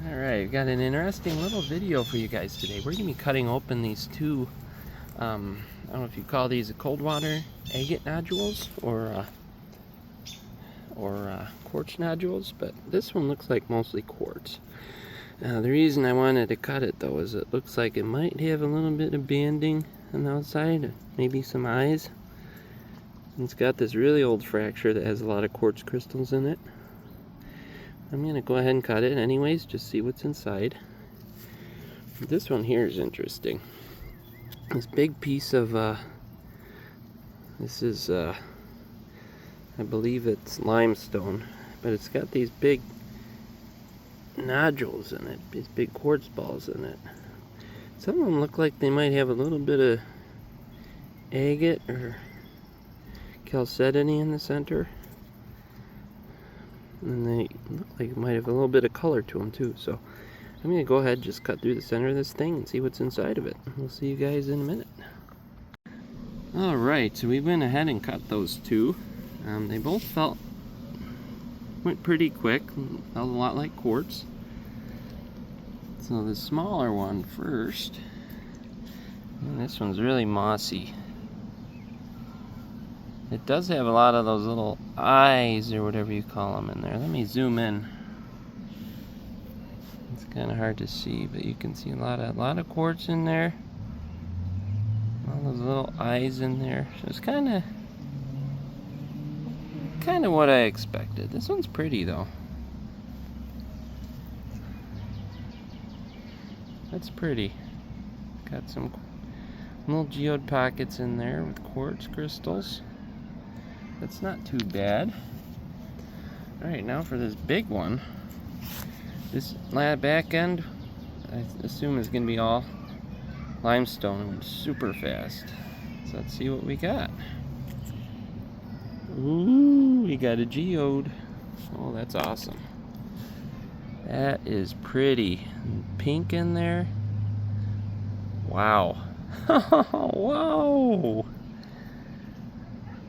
Alright, I've got an interesting little video for you guys today. We're going to be cutting open these two, I don't know if you call these cold water agate nodules or quartz nodules, but this one looks like mostly quartz. The reason I wanted to cut it though is it looks like it might have a little bit of banding on the outside, maybe some eyes. And it's got this really old fracture that has a lot of quartz crystals in it. I'm going to go ahead and cut it anyways, just see what's inside. This one here is interesting. This big piece of, this is, I believe it's limestone, but it's got these big nodules in it, these big quartz balls in it. Some of them look like they might have a little bit of agate or chalcedony in the center. And they look like it might have a little bit of color to them too. So I'm going to go ahead and just cut through the center of this thing and see what's inside of it. We'll see you guys in a minute. Alright, so we went ahead and cut those two. They both went pretty quick, felt a lot like quartz. So the smaller one first, and this one's really mossy. It does have a lot of those little eyes or whatever you call them in there. Let me zoom in. It's kind of hard to see, but you can see a lot of quartz in there. All those little eyes in there. So it's kind of what I expected. This one's pretty though. That's pretty. Got some little geode pockets in there with quartz crystals. That's not too bad. Alright, now for this big one. This back end, I assume is going to be all limestone and super fast. So let's see what we got. Ooh, we got a geode. Oh, that's awesome. That is pretty. Pink in there. Wow. Whoa.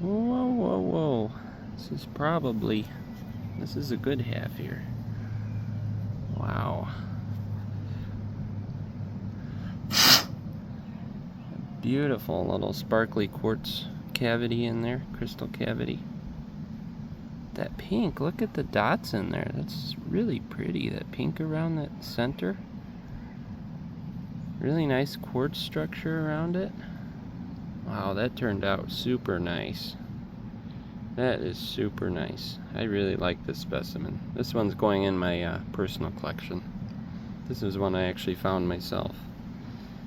Whoa. This is a good half here. Wow. A beautiful little sparkly quartz cavity in there, crystal cavity. That pink, look at the dots in there. That's really pretty, that pink around that center. Really nice quartz structure around it. Wow, that turned out super nice. That is super nice. I really like this specimen. This one's going in my personal collection. This is one I actually found myself.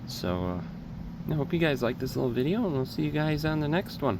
So, I hope you guys like this little video, and we'll see you guys on the next one.